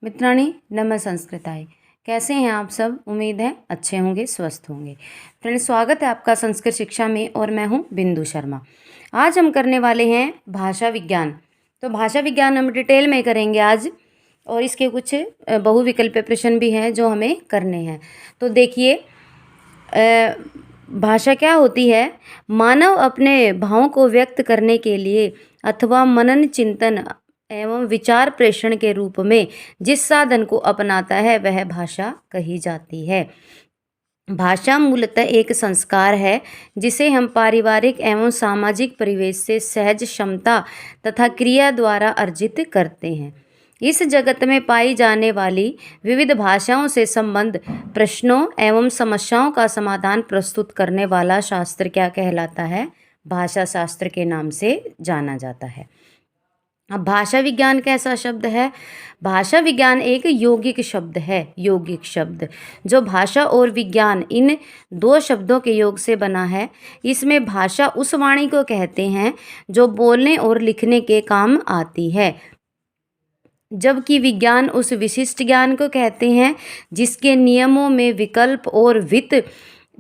मित्राणि नम संस्कृताय। कैसे हैं आप सब? उम्मीद है अच्छे होंगे, स्वस्थ होंगे। फ्रेंड्स, स्वागत है आपका संस्कृत शिक्षा में और मैं हूं बिंदु शर्मा। आज हम करने वाले हैं भाषा विज्ञान। तो भाषा विज्ञान हम डिटेल में करेंगे आज, और इसके कुछ बहुविकल्पीय प्रश्न भी हैं जो हमें करने हैं। तो देखिए, भाषा क्या होती है? मानव अपने भावों को व्यक्त करने के लिए अथवा मनन चिंतन एवं विचार प्रेषण के रूप में जिस साधन को अपनाता है वह भाषा कही जाती है। भाषा मूलतः एक संस्कार है जिसे हम पारिवारिक एवं सामाजिक परिवेश से सहज क्षमता तथा क्रिया द्वारा अर्जित करते हैं। इस जगत में पाई जाने वाली विविध भाषाओं से संबंध प्रश्नों एवं समस्याओं का समाधान प्रस्तुत करने वाला शास्त्र क्या कहलाता है? भाषा शास्त्र के नाम से जाना जाता है। अब भाषा विज्ञान कैसा शब्द है? भाषा विज्ञान एक यौगिक शब्द है। यौगिक शब्द जो भाषा और विज्ञान इन दो शब्दों के योग से बना है। इसमें भाषा उस वाणी को कहते हैं जो बोलने और लिखने के काम आती है, जबकि विज्ञान उस विशिष्ट ज्ञान को कहते हैं जिसके नियमों में विकल्प और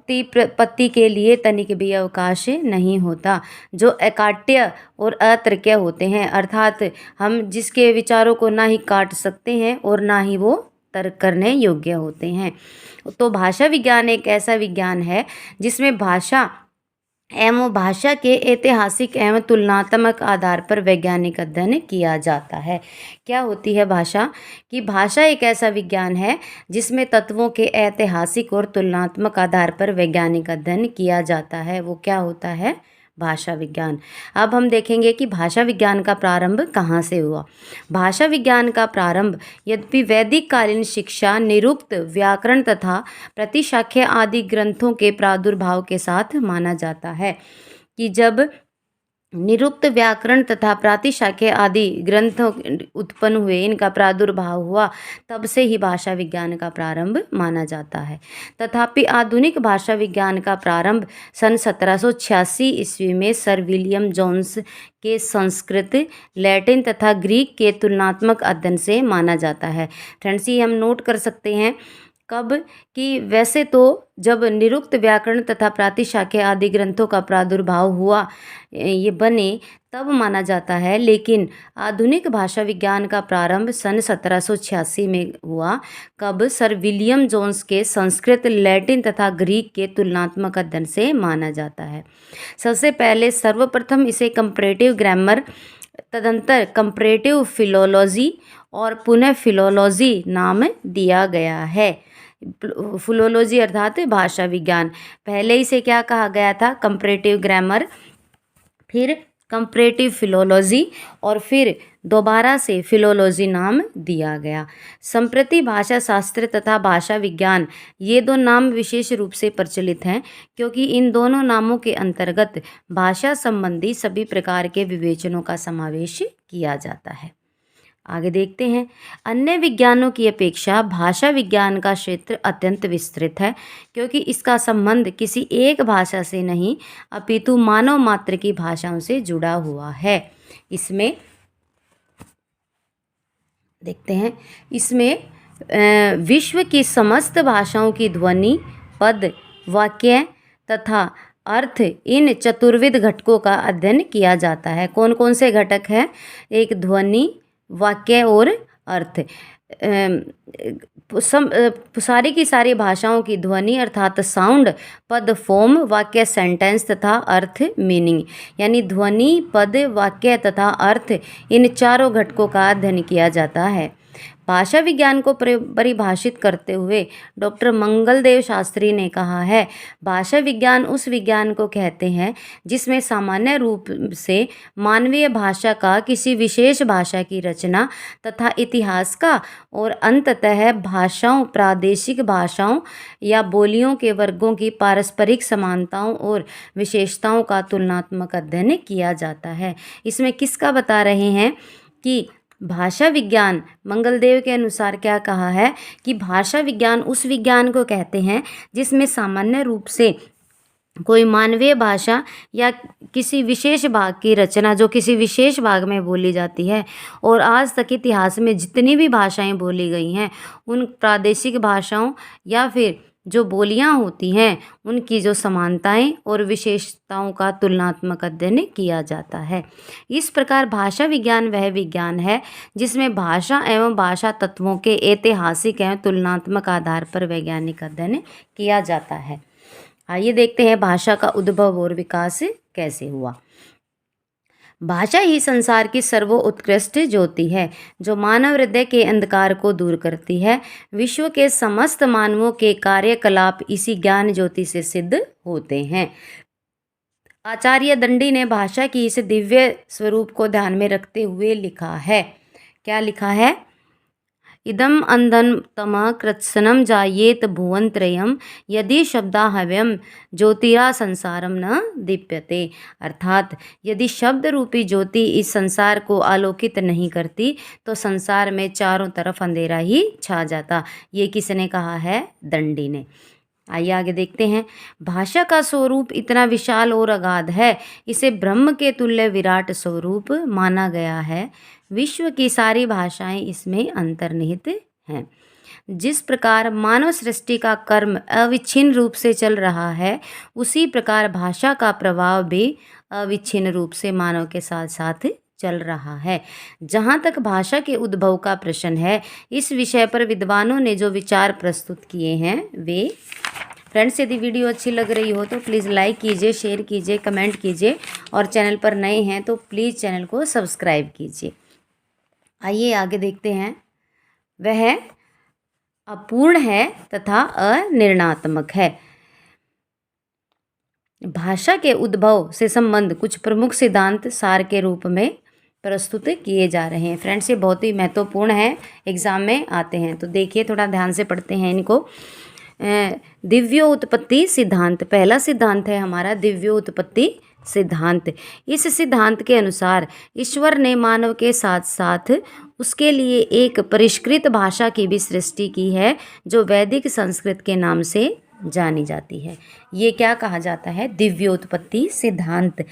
व्युत्पत्ति के लिए तनिक भी अवकाश नहीं होता, जो अकाट्य और अतर्क्य होते हैं, अर्थात हम जिसके विचारों को ना ही काट सकते हैं और ना ही वो तर्क करने योग्य होते हैं। तो भाषा विज्ञान एक ऐसा विज्ञान है जिसमें भाषा एवं भाषा के ऐतिहासिक एवं तुलनात्मक आधार पर वैज्ञानिक अध्ययन किया जाता है। क्या होती है भाषा? कि भाषा एक ऐसा विज्ञान है जिसमें तत्वों के ऐतिहासिक और तुलनात्मक आधार पर वैज्ञानिक अध्ययन किया जाता है। वो क्या होता है? भाषा विज्ञान। अब हम देखेंगे कि भाषा विज्ञान का प्रारंभ कहाँ से हुआ। भाषा विज्ञान का प्रारंभ यद्यपि वैदिक कालीन शिक्षा, निरुक्त, व्याकरण तथा प्रतिशाख्य आदि ग्रंथों के प्रादुर्भाव के साथ माना जाता है। कि जब निरुक्त, व्याकरण तथा प्रातिशाख्य आदि ग्रंथ उत्पन्न हुए, इनका प्रादुर्भाव हुआ, तब से ही भाषा विज्ञान का प्रारंभ माना जाता है। तथापि आधुनिक भाषा विज्ञान का प्रारंभ सन 1786 ईस्वी में सर विलियम जोन्स के संस्कृत, लैटिन तथा ग्रीक के तुलनात्मक अध्ययन से माना जाता है। फ्रेंड्स, ये हम नोट कर सकते हैं कब कि वैसे तो जब निरुक्त, व्याकरण तथा प्रातिशाख्य आदि ग्रंथों का प्रादुर्भाव हुआ, ये बने, तब माना जाता है, लेकिन आधुनिक भाषा विज्ञान का प्रारंभ सन 1786 में हुआ। कब? सर विलियम जोन्स के संस्कृत, लैटिन तथा ग्रीक के तुलनात्मक अध्ययन से माना जाता है। सबसे पहले सर्वप्रथम इसे कंपैरेटिव ग्रामर, तदंतर कंपैरेटिव फिलोलॉजी और पुनः फिलोलॉजी नाम दिया गया है। फिलोलॉजी अर्थात भाषा विज्ञान। पहले इसे क्या कहा गया था? कंपैरेटिव ग्रामर, फिर कंपैरेटिव फिलोलॉजी और फिर दोबारा से फिलोलॉजी नाम दिया गया। संप्रति भाषा शास्त्र तथा भाषा विज्ञान, ये दो नाम विशेष रूप से प्रचलित हैं क्योंकि इन दोनों नामों के अंतर्गत भाषा संबंधी सभी प्रकार के विवेचनों का समावेश किया जाता है। आगे देखते हैं। अन्य विज्ञानों की अपेक्षा भाषा विज्ञान का क्षेत्र अत्यंत विस्तृत है क्योंकि इसका संबंध किसी एक भाषा से नहीं अपितु मानव मात्र की भाषाओं से जुड़ा हुआ है। इसमें देखते हैं, इसमें विश्व की समस्त भाषाओं की ध्वनि, पद, वाक्य तथा अर्थ, इन चतुर्विध घटकों का अध्ययन किया जाता है। कौन कौन से घटक हैं? एक ध्वनि, वाक्य और अर्थ। सारी की सारी भाषाओं की ध्वनि अर्थात साउंड, पद फॉर्म, वाक्य सेंटेंस तथा अर्थ मीनिंग, यानी ध्वनि, पद, वाक्य तथा अर्थ, इन चारों घटकों का अध्ययन किया जाता है। भाषा विज्ञान को परिभाषित करते हुए डॉक्टर मंगलदेव शास्त्री ने कहा है, भाषा विज्ञान उस विज्ञान को कहते हैं जिसमें सामान्य रूप से मानवीय भाषा का, किसी विशेष भाषा की रचना तथा इतिहास का और अंततः भाषाओं, प्रादेशिक भाषाओं या बोलियों के वर्गों की पारस्परिक समानताओं और विशेषताओं का तुलनात्मक अध्ययन किया जाता है। इसमें किसका बता रहे हैं कि भाषा विज्ञान, मंगलदेव के अनुसार क्या कहा है कि भाषा विज्ञान उस विज्ञान को कहते हैं जिसमें सामान्य रूप से कोई मानवीय भाषा या किसी विशेष भाग की रचना जो किसी विशेष भाग में बोली जाती है, और आज तक इतिहास में जितनी भी भाषाएं बोली गई हैं उन प्रादेशिक भाषाओं या फिर जो बोलियां होती हैं उनकी जो समानताएं और विशेषताओं का तुलनात्मक अध्ययन किया जाता है। इस प्रकार भाषा विज्ञान वह विज्ञान है जिसमें भाषा एवं भाषा तत्वों के ऐतिहासिक एवं तुलनात्मक आधार पर वैज्ञानिक अध्ययन किया जाता है। आइए देखते हैं भाषा का उद्भव और विकास कैसे हुआ। भाषा ही संसार की सर्वोत्कृष्ट ज्योति है जो मानव हृदय के अंधकार को दूर करती है। विश्व के समस्त मानवों के कार्यकलाप इसी ज्ञान ज्योति से सिद्ध होते हैं। आचार्य दंडी ने भाषा की इस दिव्य स्वरूप को ध्यान में रखते हुए लिखा है। क्या लिखा है? इदम अंधन तम कृत्सनम जायेत भुवनत्रयम यदि शब्दाहव्यम ज्योतिरा संसारम न दीप्यते। अर्थात यदि शब्द रूपी ज्योति इस संसार को आलोकित नहीं करती तो संसार में चारों तरफ अंधेरा ही छा जाता। ये किसने कहा है? दंडी ने। आइए आगे देखते हैं। भाषा का स्वरूप इतना विशाल और अगाध है, इसे ब्रह्म के तुल्य विराट स्वरूप माना गया है। विश्व की सारी भाषाएं इसमें अंतर्निहित हैं। जिस प्रकार मानव सृष्टि का कर्म अविच्छिन्न रूप से चल रहा है, उसी प्रकार भाषा का प्रभाव भी अविच्छिन्न रूप से मानव के साथ साथ चल रहा है। जहाँ तक भाषा के उद्भव का प्रश्न है, इस विषय पर विद्वानों ने जो विचार प्रस्तुत किए हैं वे। फ्रेंड्स, यदि वीडियो अच्छी लग रही हो तो प्लीज़ लाइक कीजिए, शेयर कीजिए, कमेंट कीजिए, और चैनल पर नए हैं तो प्लीज़ चैनल को सब्सक्राइब कीजिए। आइए आगे देखते हैं। वह अपूर्ण है तथा अनिर्णयात्मक है। भाषा के उद्भव से संबंध कुछ प्रमुख सिद्धांत सार के रूप में प्रस्तुत किए जा रहे हैं। फ्रेंड्स, ये बहुत ही महत्वपूर्ण है, एग्जाम में आते हैं, तो देखिए थोड़ा ध्यान से पढ़ते हैं इनको। दिव्योत्पत्ति सिद्धांत, पहला सिद्धांत है हमारा दिव्योत्पत्ति सिद्धांत। इस सिद्धांत के अनुसार ईश्वर ने मानव के साथ साथ उसके लिए एक परिष्कृत भाषा की भी सृष्टि की है जो वैदिक संस्कृत के नाम से जानी जाती है। ये क्या कहा जाता है? दिव्योत्पत्ति सिद्धांत।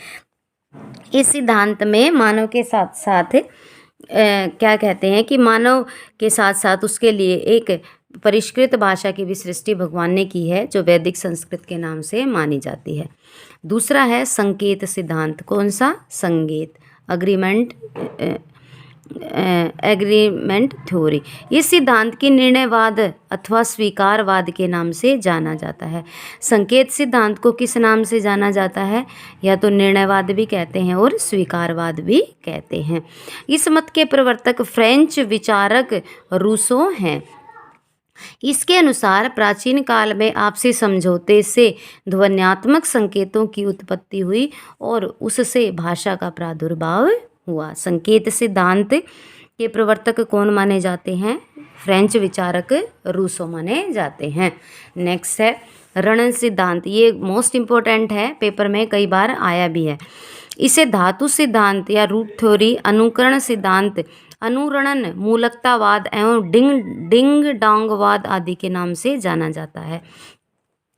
इस सिद्धांत में मानव के साथ साथ क्या कहते हैं कि मानव के साथ साथ उसके लिए एक परिष्कृत भाषा की भी सृष्टि भगवान ने की है जो वैदिक संस्कृत के नाम से मानी जाती है। दूसरा है संकेत सिद्धांत। कौन सा? संकेत, एग्रीमेंट थ्योरी। इस सिद्धांत की निर्णयवाद अथवा स्वीकारवाद के नाम से जाना जाता है। संकेत सिद्धांत को किस नाम से जाना जाता है? या तो निर्णयवाद भी कहते हैं और स्वीकारवाद भी कहते हैं। इस मत के प्रवर्तक फ्रेंच विचारक रूसो हैं। इसके अनुसार प्राचीन काल में आपसी समझौते से ध्वन्यात्मक संकेतों की उत्पत्ति हुई और उससे भाषा का प्रादुर्भाव हुआ। संकेत सिद्धांत के प्रवर्तक कौन माने जाते हैं? फ्रेंच विचारक रूसो माने जाते हैं। नेक्स्ट है रणन सिद्धांत। ये मोस्ट इम्पोर्टेंट है, पेपर में कई बार आया भी है। इसे धातु सिद्धांत या रूट थ्योरी, अनुकरण सिद्धांत, अनुरणन, मूलकतावाद एवं डिंग डोंगवाद आदि के नाम से जाना जाता है।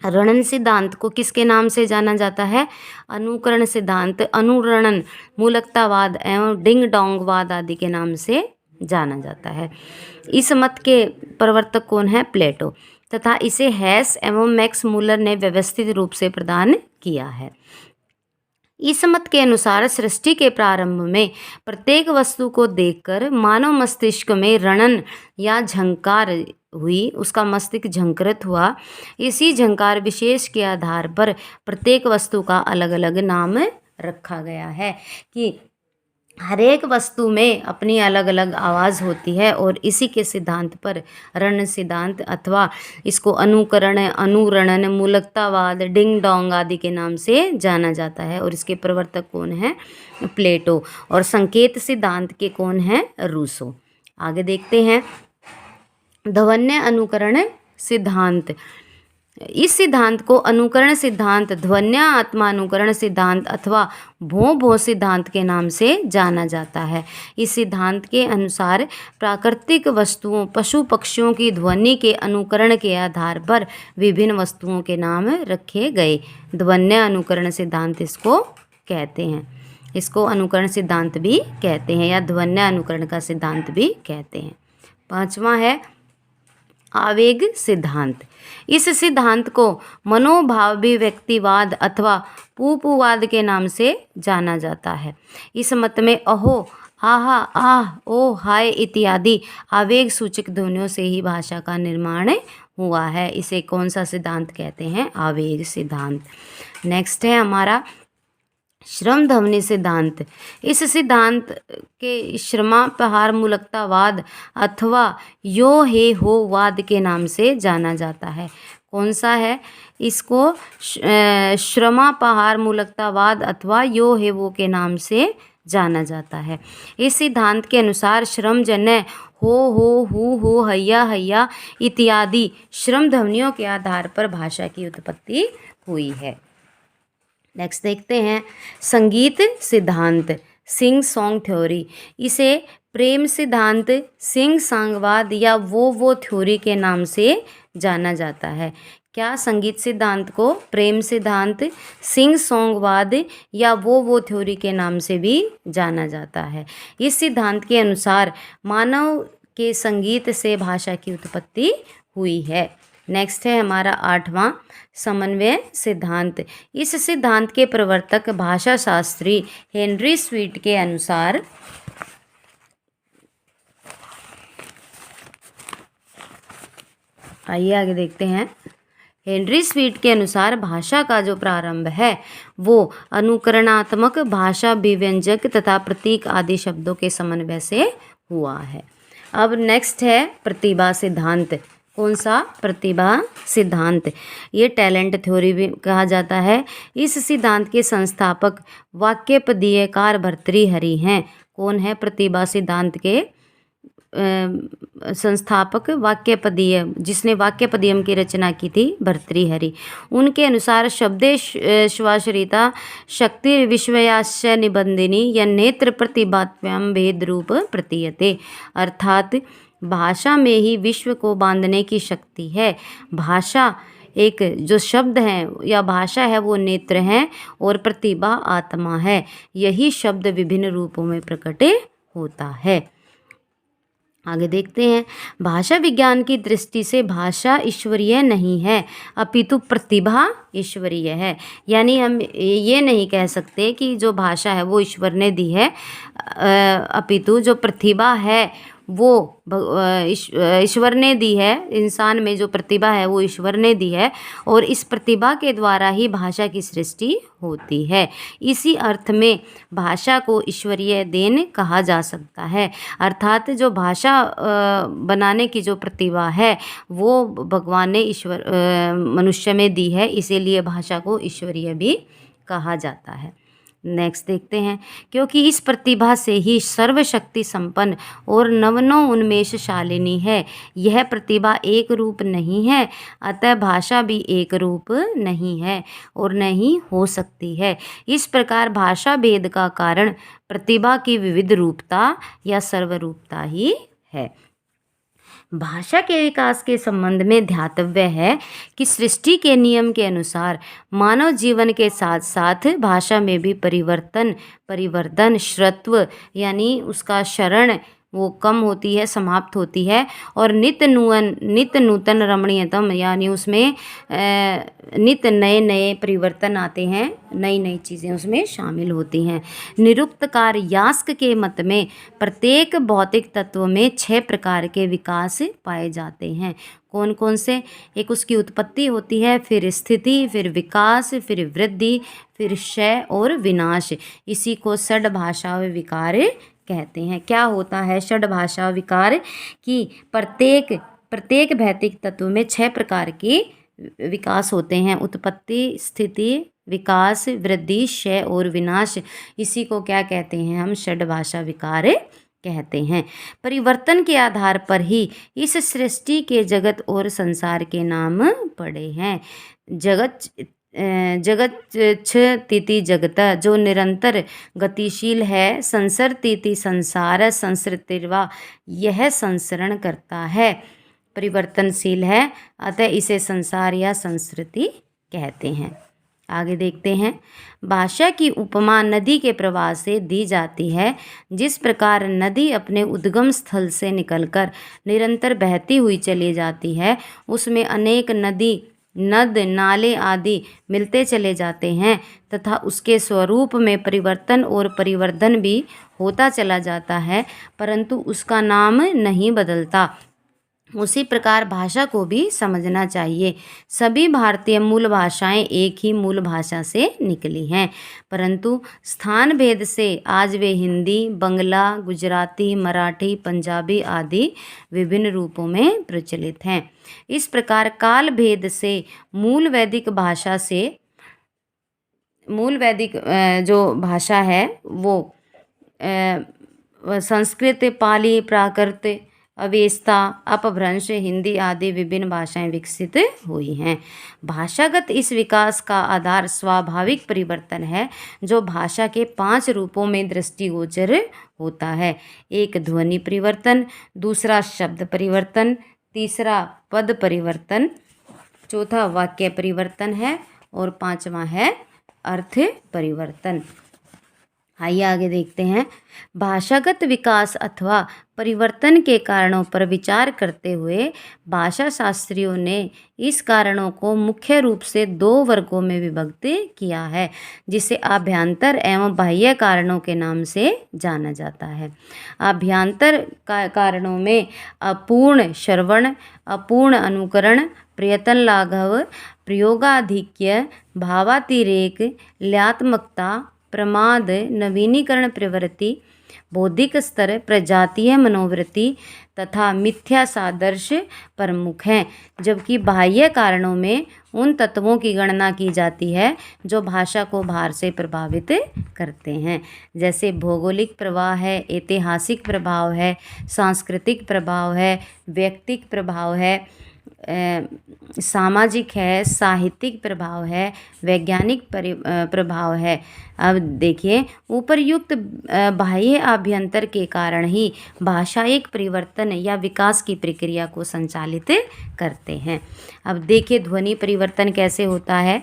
रणन सिद्धांत को किसके नाम से जाना जाता है? अनुकरण सिद्धांत, अनुरणन, मूलकतावाद एवं डिंग डोंगवाद आदि के नाम से जाना जाता है। इस मत के प्रवर्तक कौन है? प्लेटो, तथा इसे हैस एवं मैक्स मूलर ने व्यवस्थित रूप से प्रदान किया है। इस मत के अनुसार सृष्टि के प्रारंभ में प्रत्येक वस्तु को देखकर मानव मस्तिष्क में रणन या झंकार हुई, उसका मस्तिष्क झंकृत हुआ। इसी झंकार विशेष के आधार पर प्रत्येक वस्तु का अलग अलग नाम रखा गया है कि हर एक वस्तु में अपनी अलग अलग आवाज़ होती है, और इसी के सिद्धांत पर रण सिद्धांत अथवा इसको अनुकरण, अनुरणन, मूलकतावाद, डिंग डोंग आदि के नाम से जाना जाता है। और इसके प्रवर्तक कौन है? प्लेटो। और संकेत सिद्धांत के कौन है? रूसो। आगे देखते हैं ध्वन्य अनुकरण सिद्धांत। इस सिद्धांत को अनुकरण सिद्धांत, ध्वन्या आत्मानुकरण सिद्धांत अथवा भों भों सिद्धांत के नाम से जाना जाता है। इस सिद्धांत के अनुसार प्राकृतिक वस्तुओं, पशु पक्षियों की ध्वनि के अनुकरण के आधार पर विभिन्न वस्तुओं के नाम रखे गए। ध्वन्या अनुकरण सिद्धांत इसको कहते हैं। इसको अनुकरण सिद्धांत भी कहते हैं या ध्वन्या अनुकरण का सिद्धांत भी कहते हैं। पांचवा है आवेग सिद्धांत। इस सिद्धांत को मनोभावाभिव्यक्तिवाद अथवा पूपुवाद के नाम से जाना जाता है। इस मत में अहो, आहा, आह, ओ, हाय इत्यादि आवेग सूचक ध्वनियों से ही भाषा का निर्माण हुआ है। इसे कौन सा सिद्धांत कहते हैं? आवेग सिद्धांत। नेक्स्ट है हमारा श्रम ध्वनि सिद्धांत। इस सिद्धांत के श्रमापहार मूलकतावाद अथवा यो हे हो वाद के नाम से जाना जाता है। कौन सा है? इसको श्रमापहार मूलकतावाद अथवा यो हे वो के नाम से जाना जाता है। इस सिद्धांत के अनुसार श्रमजन्य हो, हु, हैया, हैया इत्यादि श्रम ध्वनियों के आधार पर भाषा की उत्पत्ति हुई है। नेक्स्ट देखते हैं संगीत सिद्धांत, सिंग सॉन्ग थ्योरी। इसे प्रेम सिद्धांत, सिंग सांगवाद या वो थ्योरी के नाम से जाना जाता है। क्या? संगीत सिद्धांत को प्रेम सिद्धांत, सिंग सॉन्गवाद या वो थ्योरी के नाम से भी जाना जाता है। इस सिद्धांत के अनुसार मानव के संगीत से भाषा की उत्पत्ति हुई है। नेक्स्ट है हमारा आठवां समन्वय सिद्धांत। इस सिद्धांत के प्रवर्तक भाषा शास्त्री हेनरी स्वीट के अनुसार आइए आगे देखते हैं। हेनरी स्वीट के अनुसार भाषा का जो प्रारंभ है वो अनुकरणात्मक भाषा, विव्यंजक तथा प्रतीक आदि शब्दों के समन्वय से हुआ है। अब नेक्स्ट है प्रतिभा सिद्धांत। कौन सा? प्रतिभा सिद्धांत। ये टैलेंट थ्योरी भी कहा जाता है। इस सिद्धांत के संस्थापक वाक्यपदीयकार भर्तृहरि हैं। कौन है प्रतिभा सिद्धांत के संस्थापक? वाक्यपदीय, जिसने वाक्यपदीयम की रचना की थी, भर्तृहरि। उनके अनुसार शब्दे श्वासरिता शक्ति विश्वयास्य निबंधिनी या नेत्र प्रतिभात्म्याम भेद रूप प्रतीयते। अर्थात भाषा में ही विश्व को बांधने की शक्ति है। भाषा एक जो शब्द हैं या भाषा है वो नेत्र हैं और प्रतिभा आत्मा है। यही शब्द विभिन्न रूपों में प्रकट होता है। आगे देखते हैं। भाषा विज्ञान की दृष्टि से भाषा ईश्वरीय नहीं है अपितु प्रतिभा ईश्वरीय है। यानी हम ये नहीं कह सकते कि जो भाषा है वो ईश्वर ने दी है, अपितु जो प्रतिभा है वो ईश्वर ने दी है। इंसान में जो प्रतिभा है वो ईश्वर ने दी है और इस प्रतिभा के द्वारा ही भाषा की सृष्टि होती है। इसी अर्थ में भाषा को ईश्वरीय देन कहा जा सकता है। अर्थात जो भाषा बनाने की जो प्रतिभा है वो भगवान ने ईश्वर मनुष्य में दी है, इसीलिए भाषा को ईश्वरीय भी कहा जाता है। नेक्स्ट देखते हैं। क्योंकि इस प्रतिभा से ही सर्वशक्ति संपन्न और नवनोन्मेषशालिनी है। यह प्रतिभा एक रूप नहीं है, अतः भाषा भी एक रूप नहीं है और नहीं हो सकती है। इस प्रकार भाषा भेद का कारण प्रतिभा की विविध रूपता या सर्वरूपता ही है। भाषा के विकास के संबंध में ध्यातव्य है कि सृष्टि के नियम के अनुसार मानव जीवन के साथ साथ भाषा में भी परिवर्तन, श्रत्व यानी उसका शरण वो कम होती है, समाप्त होती है और नित्य नूतन रमणीयतम यानी उसमें नित्य नए परिवर्तन आते हैं, नई नई चीज़ें उसमें शामिल होती हैं। निरुक्तकार यास्क के मत में प्रत्येक भौतिक तत्व में 6 प्रकार के विकास पाए जाते हैं। कौन कौन से? एक उसकी उत्पत्ति होती है, फिर स्थिति, फिर विकास, फिर वृद्धि, फिर क्षय और विनाश। इसी को षड्भाषा विकार कहते हैं। क्या होता है षड्भाषा विकार? कि प्रत्येक भौतिक तत्व में 6 प्रकार के विकास होते हैं। उत्पत्ति, स्थिति, विकास, वृद्धि, क्षय और विनाश। इसी को क्या कहते हैं हम? षड्भाषा विकार कहते हैं। परिवर्तन के आधार पर ही इस सृष्टि के जगत और संसार के नाम पड़े हैं। जगत तिथि जगत जो निरंतर गतिशील है, संसरतीति संसार संसृतिर्वा यह संसरण करता है, परिवर्तनशील है, अतः इसे संसार या संस्कृति कहते हैं। आगे देखते हैं। भाषा की उपमा नदी के प्रवाह से दी जाती है। जिस प्रकार नदी अपने उद्गम स्थल से निकलकर निरंतर बहती हुई चली जाती है, उसमें अनेक नद नाले आदि मिलते चले जाते हैं तथा उसके स्वरूप में परिवर्तन और परिवर्धन भी होता चला जाता है, परंतु उसका नाम नहीं बदलता। उसी प्रकार भाषा को भी समझना चाहिए। सभी भारतीय मूल भाषाएं एक ही मूल भाषा से निकली हैं, परंतु स्थान भेद से आज वे हिंदी, बंगला, गुजराती, मराठी, पंजाबी आदि विभिन्न रूपों में प्रचलित हैं। इस प्रकार काल भेद से मूल वैदिक जो भाषा है वो संस्कृत, पाली, प्राकृत, अवेस्ता, अपभ्रंश, हिंदी आदि विभिन्न भाषाएं विकसित हुई हैं। भाषागत इस विकास का आधार स्वाभाविक परिवर्तन है, जो भाषा के 5 रूपों में दृष्टिगोचर होता है। एक ध्वनि परिवर्तन, दूसरा शब्द परिवर्तन, तीसरा पद परिवर्तन, चौथा वाक्य परिवर्तन है और 5वां है अर्थ परिवर्तन। आइए आगे देखते हैं। भाषागत विकास अथवा परिवर्तन के कारणों पर विचार करते हुए भाषा शास्त्रियों ने इस कारणों को मुख्य रूप से 2 वर्गों में विभक्त किया है, जिसे आभ्यंतर एवं बाह्य कारणों के नाम से जाना जाता है। आभ्यंतर कारणों में अपूर्ण श्रवण, अपूर्ण अनुकरण, प्रयत्न लाघव, प्रयोगाधिक्य, भावातिरेक, ल्यात्मकता, प्रमाद, नवीनीकरण प्रवृत्ति, बौद्धिक स्तर, प्रजातीय मनोवृत्ति तथा मिथ्या सादृश्य प्रमुख हैं, जबकि बाह्य कारणों में उन तत्वों की गणना की जाती है जो भाषा को बाहर से प्रभावित करते हैं, जैसे भौगोलिक प्रभाव है, ऐतिहासिक प्रभाव है, सांस्कृतिक प्रभाव है, व्यक्तिक प्रभाव है, सामाजिक है, साहित्यिक प्रभाव है, वैज्ञानिक प्रभाव है। अब देखिए, उपर्युक्त बाह्य आभ्यंतर के कारण ही भाषा एक परिवर्तन या विकास की प्रक्रिया को संचालित करते हैं। अब देखिए ध्वनि परिवर्तन कैसे होता है।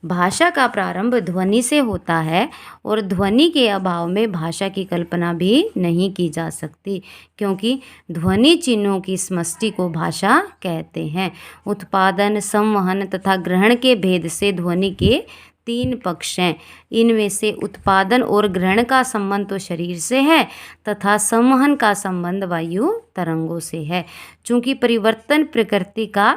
भाषा का प्रारंभ ध्वनि से होता है और ध्वनि के अभाव में भाषा की कल्पना भी नहीं की जा सकती, क्योंकि ध्वनि चिन्हों की समष्टि को भाषा कहते हैं। उत्पादन, संवहन तथा ग्रहण के भेद से ध्वनि के 3 पक्ष हैं। इनमें से उत्पादन और ग्रहण का संबंध तो शरीर से है तथा संवहन का संबंध वायु तरंगों से है। चूँकि परिवर्तन प्रकृति का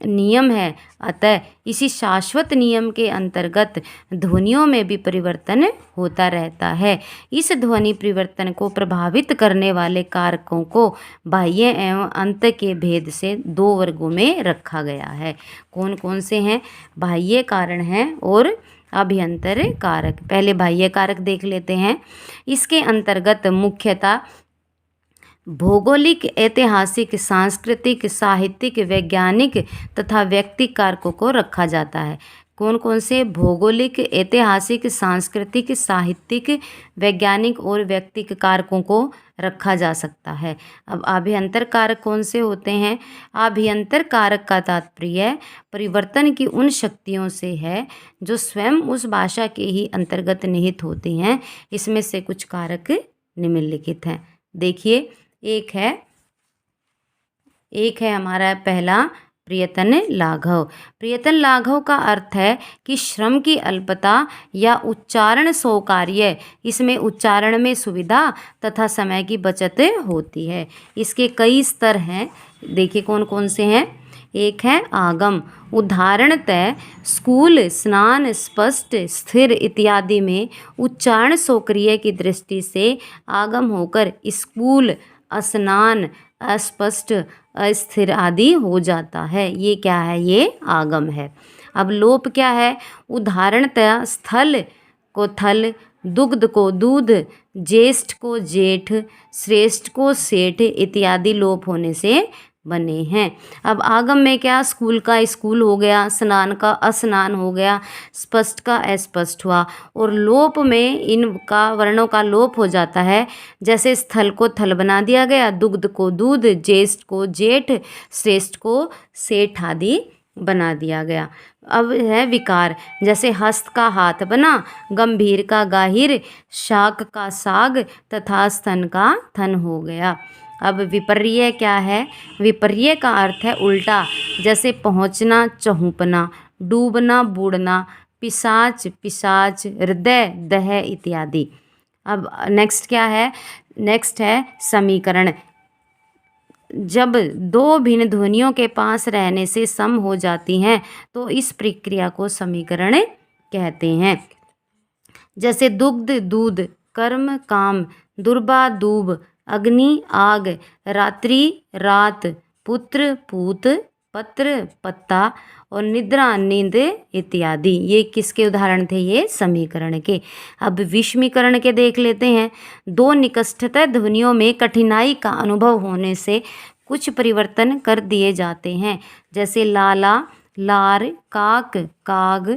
नियम है, अतः इसी शाश्वत नियम के अंतर्गत ध्वनियों में भी परिवर्तन होता रहता है। इस ध्वनि परिवर्तन को प्रभावित करने वाले कारकों को बाह्य एवं अंत के भेद से 2 वर्गों में रखा गया है। कौन कौन से हैं? बाह्य कारण हैं और अभ्यंतर कारक। पहले बाह्य कारक देख लेते हैं। इसके अंतर्गत मुख्यतः भौगोलिक, ऐतिहासिक, सांस्कृतिक, साहित्यिक, वैज्ञानिक तथा व्यक्तिक कारकों को रखा जाता है। कौन कौन से? भौगोलिक, ऐतिहासिक, सांस्कृतिक, साहित्यिक, वैज्ञानिक और व्यक्तिक कारकों को रखा जा सकता है। अब आभ्यंतर कारक कौन से होते हैं? आभ्यंतर कारक का तात्पर्य परिवर्तन की उन शक्तियों से है जो स्वयं उस भाषा के ही अंतर्गत निहित होती हैं। इसमें से कुछ कारक निम्नलिखित हैं। देखिए, एक है हमारा पहला प्रयत्न लाघव। प्रयत्न लाघव का अर्थ है कि श्रम की अल्पता या उच्चारण स्वकार्य। इसमें उच्चारण में सुविधा तथा समय की बचत होती है। इसके कई स्तर हैं। देखिए कौन कौन से हैं। एक है आगम। उदाहरणतः स्कूल, स्नान, स्पष्ट, स्थिर इत्यादि में उच्चारण स्वक्रिय की दृष्टि से आगम होकर स्कूल, स्नान, अस्पष्ट, अस्थिर आदि हो जाता है। ये क्या है? ये आगम है। अब लोप क्या है? उदाहरणतः स्थल को थल, दुग्ध को दूध, ज्येष्ठ को जेठ, श्रेष्ठ को सेठ इत्यादि लोप होने से बने हैं। अब आगम में क्या, स्कूल का स्कूल हो गया, स्नान का अस्नान हो गया, स्पष्ट का अस्पष्ट हुआ। और लोप में इनका वर्णों का लोप हो जाता है। जैसे स्थल को थल बना दिया गया, दुग्ध को दूध, ज्येष्ठ को जेठ, श्रेष्ठ को सेठ आदि बना दिया गया। अब है विकार, जैसे हस्त का हाथ बना, गंभीर का गाहिर, शाक का साग तथा स्तन का थन हो गया। अब विपर्य क्या है, विपर्य का अर्थ है उल्टा, जैसे पहुँचना, चहुपना, डूबना, बूढ़ना, पिशाच, पिशाच, हृदय, दह इत्यादि। अब नेक्स्ट क्या है, नेक्स्ट है समीकरण। जब दो भिन्न ध्वनियों के पास रहने से सम हो जाती हैं तो इस प्रक्रिया को समीकरण कहते हैं। जैसे दुग्ध दूध, कर्म काम, दुर्बा दूब, अग्नि आग, रात्रि रात, पुत्र पूत, पत्र पत्ता और निद्रा नींद इत्यादि। ये किसके उदाहरण थे, ये समीकरण के। अब विषमीकरण के देख लेते हैं। दो निकटस्थ ध्वनियों में कठिनाई का अनुभव होने से कुछ परिवर्तन कर दिए जाते हैं। जैसे लाला लार, काक काग,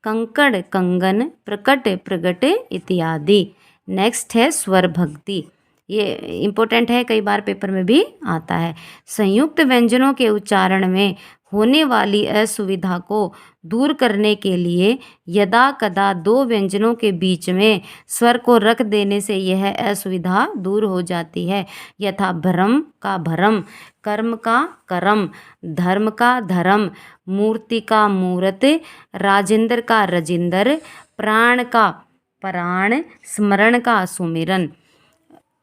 कंकड़ कंगन, प्रकट प्रगट इत्यादि। नेक्स्ट है स्वर भक्ति, ये इम्पोर्टेंट है, कई बार पेपर में भी आता है। संयुक्त व्यंजनों के उच्चारण में होने वाली असुविधा को दूर करने के लिए यदा कदा दो व्यंजनों के बीच में स्वर को रख देने से यह असुविधा दूर हो जाती है। यथा भ्रम का भरम, कर्म का करम, धर्म का धर्म, मूर्ति का मूर्त, राजेंद्र का रजिंदर, प्राण का प्राण, स्मरण का सुमिरन।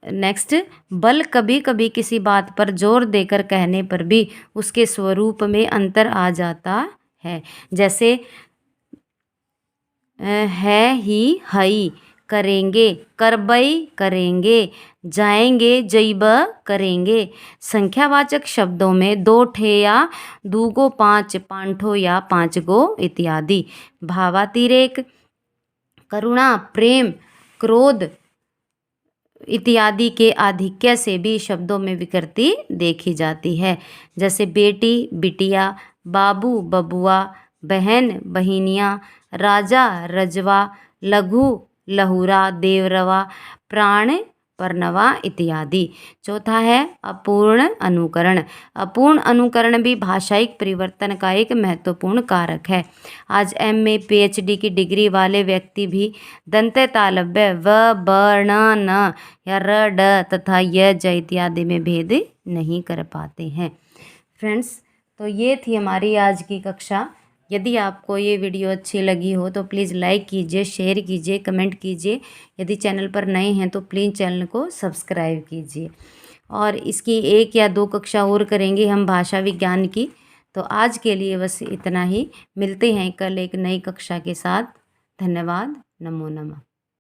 नेक्स्ट, बल कभी कभी किसी बात पर जोर देकर कहने पर भी उसके स्वरूप में अंतर आ जाता है। जैसे है ही हई, करेंगे करबई करेंगे, जाएंगे जैब करेंगे। संख्यावाचक शब्दों में दो ठे या दूगो पाँच, पांठो या पाँच गो इत्यादि। भावातिरेक, करुणा, प्रेम, क्रोध इत्यादि के आधिक्य से भी शब्दों में विकृति देखी जाती है। जैसे बेटी बिटिया, बाबू बबुआ, बहन बहिनिया, राजा रजवा, लघु लहुरा, देवरवा, प्राण परनवा इत्यादि। चौथा है अपूर्ण अनुकरण। अपूर्ण अनुकरण भी भाषायिक परिवर्तन का एक महत्वपूर्ण कारक है। आज MA PhD की डिग्री वाले व्यक्ति भी दंत तालव्य व ब ण न या र ड तथा य ज इत्यादि में भेद नहीं कर पाते हैं। फ्रेंड्स, तो ये थी हमारी आज की कक्षा। यदि आपको ये वीडियो अच्छी लगी हो तो प्लीज़ लाइक कीजिए, शेयर कीजिए, कमेंट कीजिए। यदि चैनल पर नए हैं तो प्लीज़ चैनल को सब्सक्राइब कीजिए। और इसकी 1 या 2 कक्षा और करेंगे हम भाषा विज्ञान की। तो आज के लिए बस इतना ही। मिलते हैं कल एक नई कक्षा के साथ। धन्यवाद। नमो नमः।